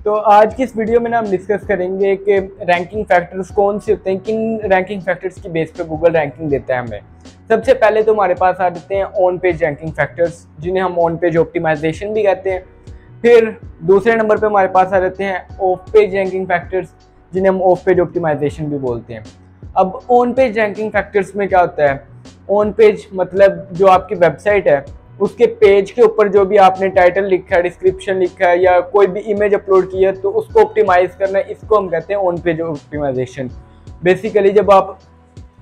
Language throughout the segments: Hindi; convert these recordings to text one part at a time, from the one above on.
तो आज की इस वीडियो में ना हम डिस्कस करेंगे कि रैंकिंग फैक्टर्स कौन से होते हैं, किन रैंकिंग फैक्टर्स की बेस पे गूगल रैंकिंग देता है हमें। सबसे पहले तो हमारे पास आ जाते हैं ऑन पेज रैंकिंग फैक्टर्स, जिन्हें हम ऑन पेज ऑप्टिमाइजेशन भी कहते हैं। फिर दूसरे नंबर पे हमारे पास आ जाते हैं ऑफ पेज रैंकिंग फैक्टर्स, जिन्हें हम ऑफ पेज ऑप्टिमाइजेशन भी बोलते हैं। अब ऑन पेज रैंकिंग फैक्टर्स में क्या होता है, ऑन पेज मतलब जो आपकी वेबसाइट है उसके पेज के ऊपर जो भी आपने टाइटल लिखा है, डिस्क्रिप्शन लिखा है या कोई भी इमेज अपलोड की है तो उसको ऑप्टिमाइज करना है, इसको हम कहते हैं ऑन पेज ऑप्टिमाइजेशन। बेसिकली जब आप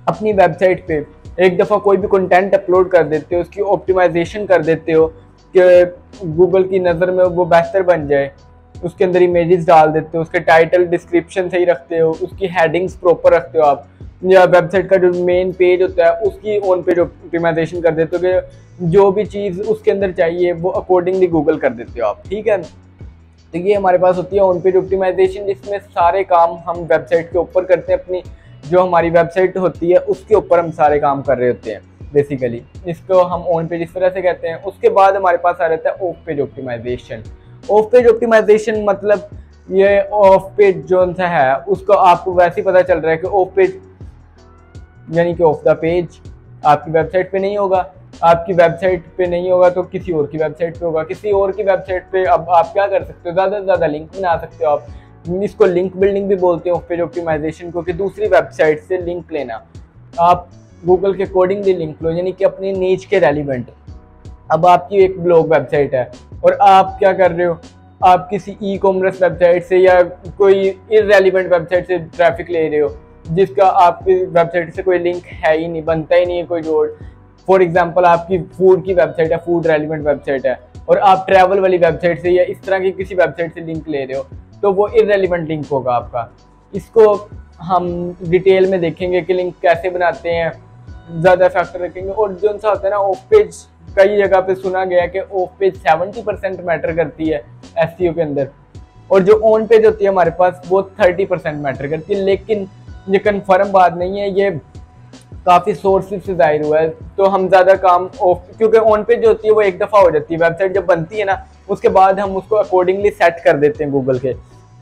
अपनी वेबसाइट पे एक दफ़ा कोई भी कंटेंट अपलोड कर देते हो, उसकी ऑप्टिमाइजेशन कर देते हो कि गूगल की नज़र में वो बेहतर बन जाए, उसके अंदर इमेजेस डाल देते हो, उसके टाइटल डिस्क्रिप्शन सही रखते हो, उसकी हेडिंग्स प्रॉपर रखते हो आप, या वेबसाइट का जो मेन पेज होता है उसकी ऑन पेज ऑप्टिमाइजेशन कर देते हो कि जो भी चीज़ उसके अंदर चाहिए वो अकॉर्डिंगली गूगल कर देते हो आप। ठीक है, तो ये हमारे पास होती है ऑन पेज ऑप्टिमाइजेशन, जिसमें सारे काम हम वेबसाइट के ऊपर करते हैं, अपनी जो हमारी वेबसाइट होती है उसके ऊपर हम सारे काम कर रहे होते हैं। बेसिकली इसको हम ऑन पेज इस तरह से कहते हैं। उसके बाद हमारे पास आ जाता है off page optimisation. Off page optimisation मतलब ये ऑफ पेज जो सा है उसको आपको वैसे ही पता चल रहा है कि ऑफ पेज यानी कि ऑफ द पेज आपकी वेबसाइट पे नहीं होगा, आपकी वेबसाइट पे नहीं होगा तो किसी और की वेबसाइट पे होगा, किसी और की वेबसाइट पे। अब आप क्या कर सकते हो, ज़्यादा से ज़्यादा लिंक बना सकते हो आप, इसको लिंक बिल्डिंग भी बोलते हैं ऑफ पेज ऑप्टिमाइजेशन को, कि दूसरी वेबसाइट से लिंक लेना। आप गूगल के अकॉर्डिंगली लिंक लो, यानी कि अपनी नीच के रेलिवेंट। अब आपकी एक ब्लॉग वेबसाइट है और आप क्या कर रहे हो, आप किसी ई कॉमर्स वेबसाइट से या कोई इररेलिवेंट वेबसाइट से ट्रैफिक ले रहे हो, जिसका आपकी वेबसाइट से कोई लिंक है ही नहीं, बनता ही नहीं है कोई जोड़। फॉर एग्जांपल आपकी फूड की वेबसाइट है, फूड रेलिवेंट वेबसाइट है, और आप ट्रैवल वाली वेबसाइट से या इस तरह की किसी वेबसाइट से लिंक ले रहे हो तो वो इररेलिवेंट लिंक होगा आपका। इसको हम डिटेल में देखेंगे कि लिंक कैसे बनाते हैं, ज़्यादा फैक्टर रखेंगे। और जो सा होता है ना ऑफ पेज, कई जगह पे सुना गया कि ऑफ पेज 70% मैटर करती है एसईओ के अंदर, और जो ऑन पेज होती है हमारे पास वो 30% मैटर करती है। लेकिन ये कन्फर्म बात नहीं है, ये काफ़ी सोर्सेज से जाहिर हुआ है। तो हम ज़्यादा काम ऑफ, क्योंकि ऑन पेज जो होती है वो एक दफ़ा हो जाती है, वेबसाइट जब बनती है ना उसके बाद हम उसको अकॉर्डिंगली सेट कर देते हैं गूगल के।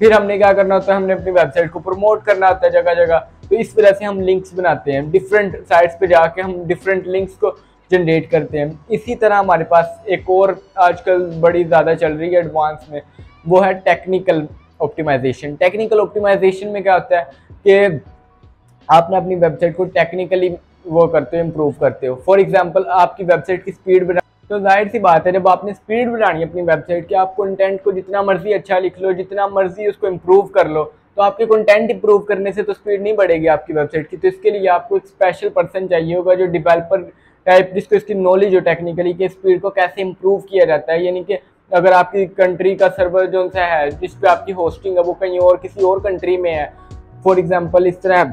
फिर हमने क्या करना होता है, हमने अपनी वेबसाइट को प्रमोट करना होता है जगह जगह। तो इस वजह से हम लिंक्स बनाते हैं, डिफरेंट साइट्स पे जाके हम डिफरेंट लिंक्स को जनरेट करते हैं। इसी तरह हमारे पास एक और आजकल बड़ी ज़्यादा चल रही है एडवांस में, वो है टेक्निकल ऑप्टिमाइजेशन। टेक्निकल ऑप्टिमाइजेशन में क्या होता है कि आपने अपनी वेबसाइट को टेक्निकली वो करते हो, इम्प्रूव करते हो। फॉर एग्जांपल आपकी वेबसाइट की स्पीड बढ़ा, तो जाहिर सी बात है जब आपने स्पीड बढ़ानी है अपनी वेबसाइट की, आप कंटेंट को जितना मर्जी अच्छा लिख लो, जितना मर्जी उसको इम्प्रूव कर लो, तो आपके कंटेंट इंप्रूव करने से तो स्पीड नहीं बढ़ेगी आपकी वेबसाइट की। तो इसके लिए आपको एक स्पेशल पर्सन चाहिए होगा जो डेवलपर टाइप, जिसको इसकी नॉलेज हो टेक्निकली कि स्पीड को कैसे इम्प्रूव किया जाता है। यानी कि अगर आपकी कंट्री का सर्वर जो सा है जिस पे आपकी होस्टिंग है वो कहीं और किसी और कंट्री में है, फॉर एग्जांपल इस तरह,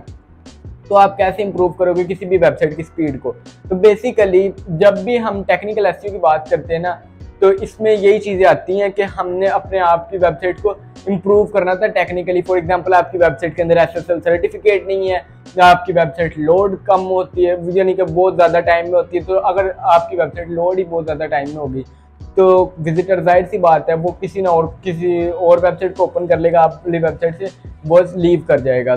तो आप कैसे इंप्रूव करोगे किसी भी वेबसाइट की स्पीड को। तो बेसिकली जब भी हम टेक्निकल एसईओ की बात करते हैं ना, तो इसमें यही चीज़ें आती हैं कि हमने अपने आप की वेबसाइट को इम्प्रूव करना था टेक्निकली। फॉर एग्जांपल आपकी वेबसाइट के अंदर एसएसएल सर्टिफिकेट नहीं है, या आपकी वेबसाइट लोड कम होती है, यानी कि बहुत ज़्यादा टाइम में होती है। तो अगर आपकी वेबसाइट लोड ही बहुत ज़्यादा टाइम में होगी तो विजिटर जाहिर सी बात है वो किसी और वेबसाइट को ओपन कर लेगा, आपकी वेबसाइट से वो लीव कर जाएगा।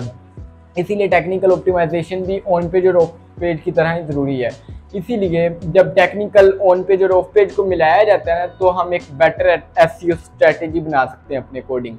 इसीलिए टेक्निकल ऑप्टिमाइजेशन भी ऑन पेज और ऑफ पेज की तरह ही ज़रूरी है। इसीलिए जब टेक्निकल ऑन पेज और ऑफ पेज को मिलाया जाता है ना, तो हम एक बेटर एसईओ स्ट्रेटेजी बना सकते हैं अपने अकॉर्डिंग।